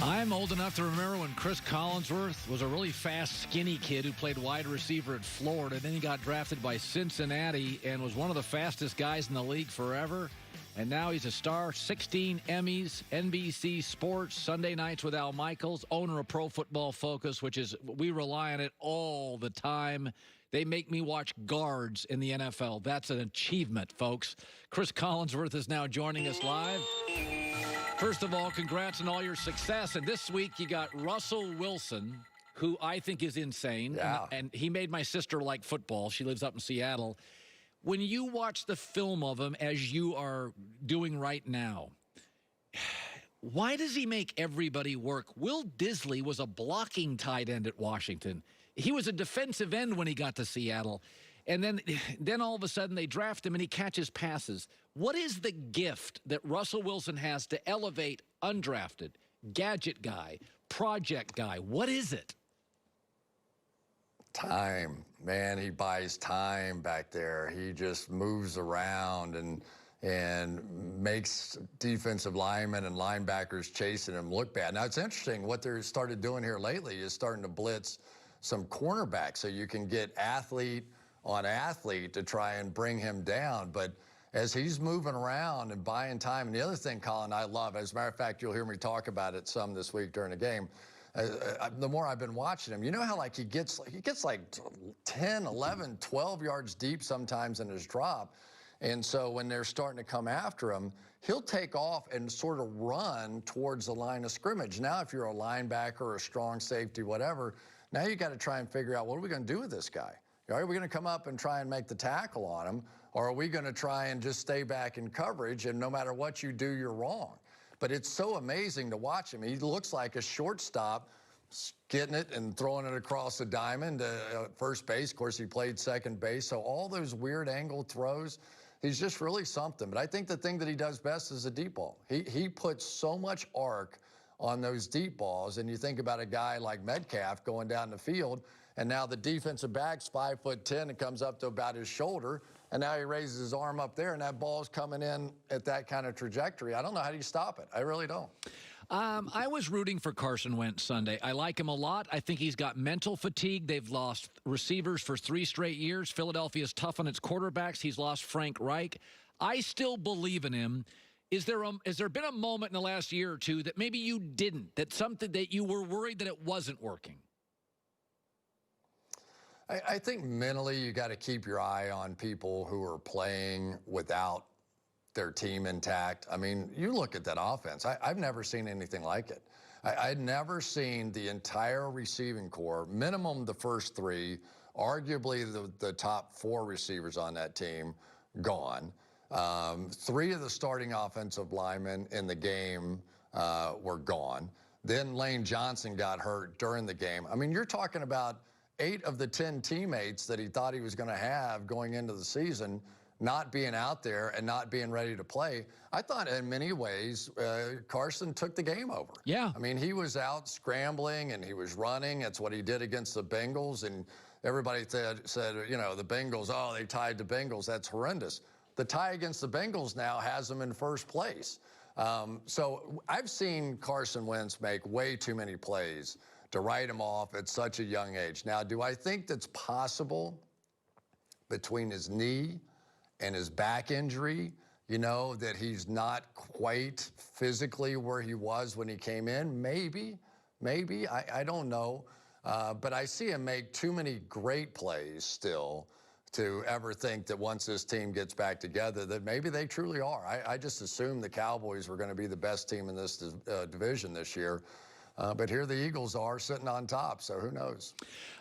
I'm old enough to remember when Chris Collinsworth was a really fast, skinny kid who played wide receiver at Florida. Then he got drafted by Cincinnati and was one of the fastest guys in the league forever. And now he's a star. 16 Emmys, NBC Sports, Sunday nights with Al Michaels, owner of Pro Football Focus, which is, we rely on it all the time. They make me watch guards in the NFL. That's an achievement, folks. Chris Collinsworth is now joining us live. First of all, congrats on all your success. And this week you got Russell Wilson, who I think is insane. Yeah. And he made my sister like football. She lives up in Seattle. When you watch the film of him, as you are doing right now, why does he make everybody work? Will Disley was a blocking tight end at Washington. He was a defensive end when he got to Seattle. And then all of a sudden they draft him and he catches passes. What is the gift that Russell Wilson has to elevate undrafted, gadget guy, project guy? What is it? Time. Man, he buys time back there. He just moves around and makes defensive linemen and linebackers chasing him look bad. Now, it's interesting what they're started doing here lately is starting to blitz some cornerbacks so you can get athlete on athlete to try and bring him down. But as he's moving around and buying time, and the other thing, Colin, I love, as a matter of fact, you'll hear me talk about it some this week during the game, the more I've been watching him, you know how like he gets like 10, 11, 12 yards deep sometimes in his drop. And so when they're starting to come after him, he'll take off and sort of run towards the line of scrimmage. Now, if you're a linebacker or a strong safety, whatever, now you got to try and figure out, what are we going to do with this guy? Are we going to come up and try and make the tackle on him? Or are we going to try and just stay back in coverage and no matter what you do, you're wrong? But it's so amazing to watch him. He looks like a shortstop getting it and throwing it across the diamond to first base. Of course, he played second base. So all those weird angle throws, he's just really something. But I think the thing that he does best is a deep ball. He puts so much arc on those deep balls. And you think about a guy like Metcalf going down the field, and now the defensive back's 5'10" and comes up to about his shoulder, and now he raises his arm up there, and that ball's coming in at that kind of trajectory. I don't know how do you stop it. I really don't. I was rooting for Carson Wentz Sunday. I like him a lot. I think he's got mental fatigue. They've lost receivers for 3 straight years. Philadelphia's tough on its quarterbacks. He's lost Frank Reich. I still believe in him. Has there been a moment in the last year or two that maybe you didn't, that something that you were worried that it wasn't working? I think mentally you got to keep your eye on people who are playing without their team intact. I mean, you look at that offense. I've never seen anything like it. I'd never seen the entire receiving core, minimum the first 3, arguably the top 4 receivers on that team, gone. 3 of the starting offensive linemen in the game were gone. Then Lane Johnson got hurt during the game. I mean, you're talking about 8 of the 10 teammates that he thought he was going to have going into the season not being out there and not being ready to play. I thought in many ways Carson took the game over. Yeah. I mean, he was out scrambling and he was running. That's what he did against the Bengals. And everybody said, you know, the Bengals, oh, they tied the Bengals. That's horrendous. The tie against the Bengals now has them in first place. So I've seen Carson Wentz make way too many plays to write him off at such a young age. Now, do I think that's possible between his knee and his back injury, you know, that he's not quite physically where he was when he came in? Maybe. I don't know. But I see him make too many great plays still to ever think that once this team gets back together that maybe they truly are. I just assumed the Cowboys were going to be the best team in this division this year. But here the Eagles are sitting on top, so who knows?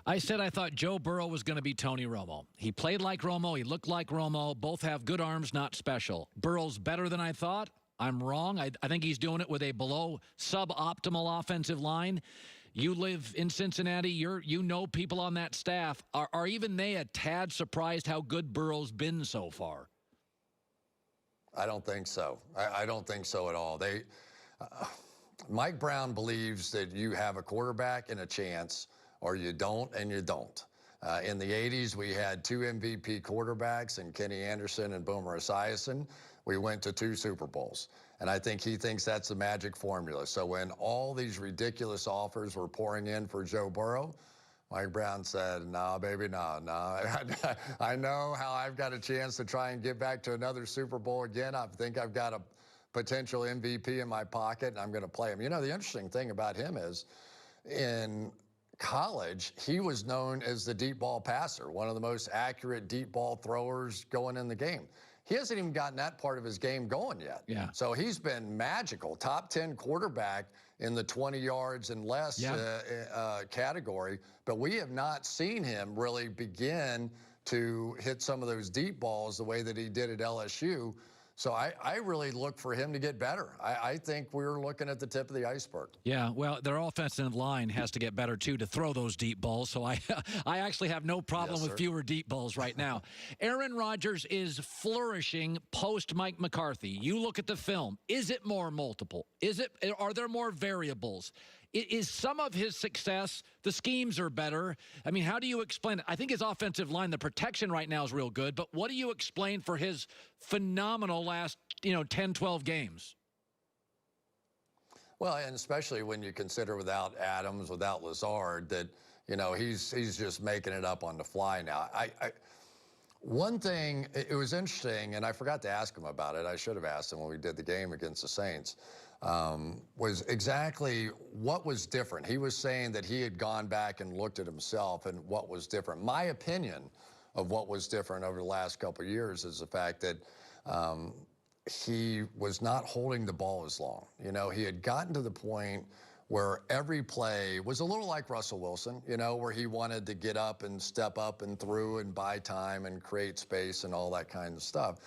I said I thought Joe Burrow was going to be Tony Romo. He played like Romo. He looked like Romo. Both have good arms, not special. Burrow's better than I thought. I'm wrong. I think he's doing it with a below suboptimal offensive line. You live in Cincinnati. You know people on that staff. Are even they a tad surprised how good Burrow's been so far? I don't think so. I don't think so at all. Mike Brown believes that you have a quarterback and a chance, or you don't and you don't. In the 80s, we had 2 MVP quarterbacks in Kenny Anderson and Boomer Esiason. we went to 2 Super Bowls. And I think he thinks that's the magic formula. So when all these ridiculous offers were pouring in for Joe Burrow, Mike Brown said, no, baby, no. I know how I've got a chance to try and get back to another Super Bowl again. I think I've got a potential MVP in my pocket, and I'm going to play him. You know, the interesting thing about him is in college, he was known as the deep ball passer, one of the most accurate deep ball throwers going in the game. He hasn't even gotten that part of his game going yet. Yeah. So he's been magical. Top 10 quarterback in the 20 yards and less category. But we have not seen him really begin to hit some of those deep balls the way that he did at LSU. So I really look for him to get better. I think we're looking at the tip of the iceberg. Yeah, well, their offensive line has to get better, too, to throw those deep balls. So I actually have no problem with fewer deep balls right now. Aaron Rodgers is flourishing post-Mike McCarthy. You look at the film. Is it more multiple? Are there more variables? Is some of his success, the schemes are better? I mean, how do you explain it? I think his offensive line, the protection right now is real good, but what do you explain for his phenomenal last, 10, 12 games? Well, and especially when you consider without Adams, without Lazard, that, he's just making it up on the fly now. One thing, it was interesting, and I forgot to ask him about it. I should have asked him when we did the game against the Saints. Was exactly what was different. He was saying that he had gone back and looked at himself and what was different. My opinion of what was different over the last couple of years is the fact that he was not holding the ball as long. He had gotten to the point where every play was a little like Russell Wilson, where he wanted to get up and step up and through and buy time and create space and all that kind of stuff.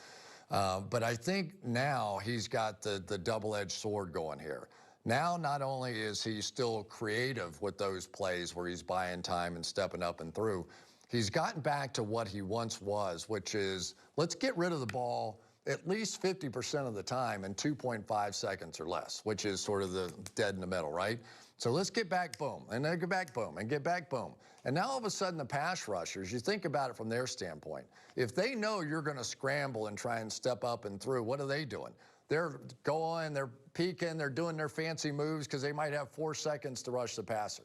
But I think now he's got the double-edged sword going here. Now, not only is he still creative with those plays where he's buying time and stepping up and through, he's gotten back to what he once was, which is let's get rid of the ball at least 50% of the time in 2.5 seconds or less, which is sort of the dead in the middle, right? So let's get back, boom, and then get back, boom, and get back, boom. And now all of a sudden the pass rushers, you think about it from their standpoint. If they know you're going to scramble and try and step up and through, what are they doing? They're going, they're peeking, they're doing their fancy moves because they might have 4 seconds to rush the passer.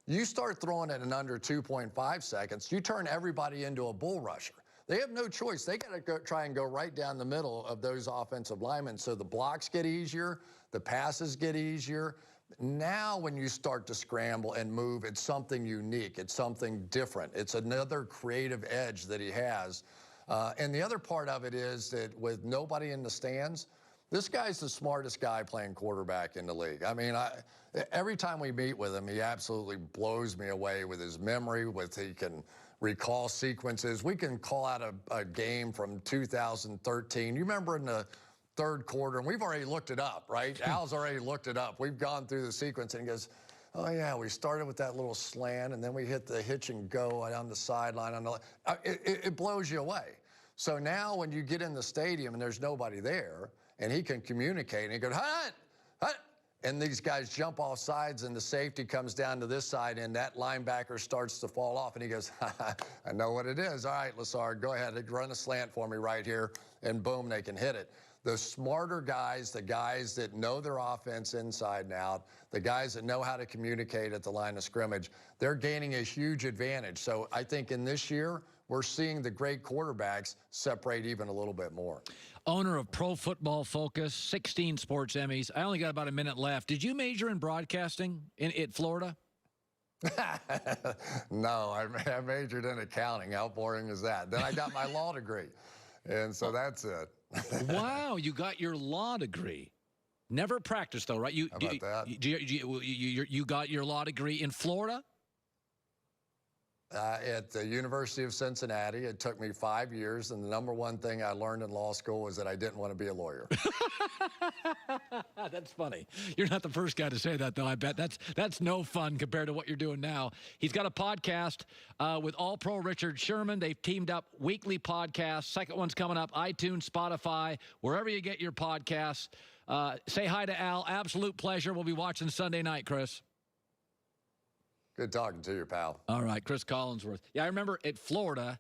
You start throwing it in under 2.5 seconds, you turn everybody into a bull rusher. They have no choice. They got to try and go right down the middle of those offensive linemen. So the blocks get easier, the passes get easier. Now when you start to scramble and move, it's something unique. It's something different. It's another creative edge that he has. And the other part of it is that with nobody in the stands, this guy's the smartest guy playing quarterback in the league. I mean, every time we meet with him, he absolutely blows me away with his memory, he can recall sequences. We can call out a game from 2013. You remember in the third quarter, and we've already looked it up, right? Al's already looked it up. We've gone through the sequence, and he goes, oh, yeah, we started with that little slant, and then we hit the hitch and go on the sideline. It blows you away. So now when you get in the stadium and there's nobody there, and he can communicate, and he goes, hut, hut. And these guys jump off sides, and the safety comes down to this side, and that linebacker starts to fall off. And he goes, I know what it is. All right, Lazard, go ahead. Run a slant for me right here. And boom, they can hit it. The smarter guys, the guys that know their offense inside and out, the guys that know how to communicate at the line of scrimmage, they're gaining a huge advantage. So I think in this year, we're seeing the great quarterbacks separate even a little bit more. Owner of Pro Football Focus, 16 sports Emmys. I only got about a minute left. Did you major in broadcasting at Florida? No, I majored in accounting. How boring is that? Then I got my law degree. And so that's it. Wow, you got your law degree. Never practiced, though, right? How about that? You got your law degree in Florida? At the University of Cincinnati. It took me 5 years, and the number one thing I learned in law school was that I didn't want to be a lawyer. That's funny. You're not the first guy to say that, though. I bet that's no fun compared to what you're doing now. He's got a podcast with All-Pro Richard Sherman. They've teamed up weekly podcasts. Second one's coming up, iTunes, Spotify, wherever you get your podcasts. Say hi to Al. Absolute pleasure. We'll be watching Sunday night, Chris. Good talking to you, pal. All right, Chris Collinsworth. Yeah, I remember at Florida,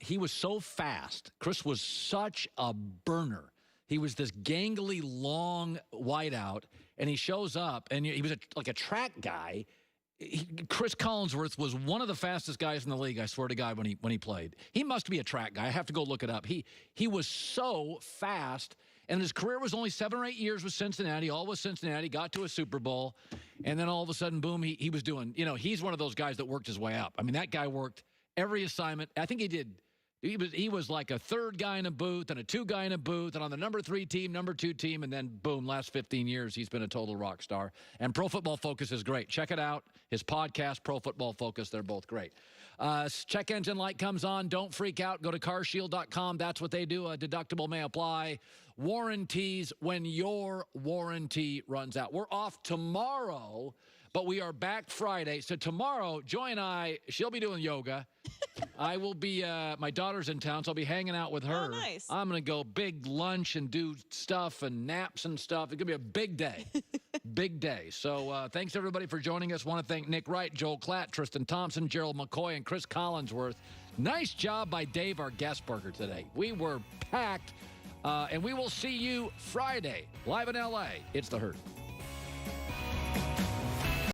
he was so fast. Chris was such a burner. He was this gangly, long wideout, and he shows up, and he was like a track guy. Chris Collinsworth was one of the fastest guys in the league, I swear to God, when he played. He must be a track guy. I have to go look it up. He was so fast, and his career was only 7 or 8 years with Cincinnati, all with Cincinnati, got to a Super Bowl, and then all of a sudden, boom, he was doing, he's one of those guys that worked his way up. I mean, that guy worked every assignment. I think he was like a third guy in a booth and a 2 guy in a booth and on the number 3 team, number 2 team, and then boom, last 15 years, he's been a total rock star. And Pro Football Focus is great. Check it out. His podcast, Pro Football Focus, they're both great. Check engine light comes on. Don't freak out. Go to carshield.com. That's what they do. A deductible may apply. Warranties when your warranty runs out. We're off tomorrow, but we are back Friday. So tomorrow, Joy and I, she'll be doing yoga. I will be, my daughter's in town, so I'll be hanging out with her. Oh, nice. I'm going to go big lunch and do stuff and naps and stuff. It's going to be a big day. Big day. So thanks, everybody, for joining us. Want to thank Nick Wright, Joel Klatt, Tristan Thompson, Gerald McCoy, and Chris Collinsworth. Nice job by Dave, our guest burger today. We were packed, and we will see you Friday, live in L.A. It's The Herd.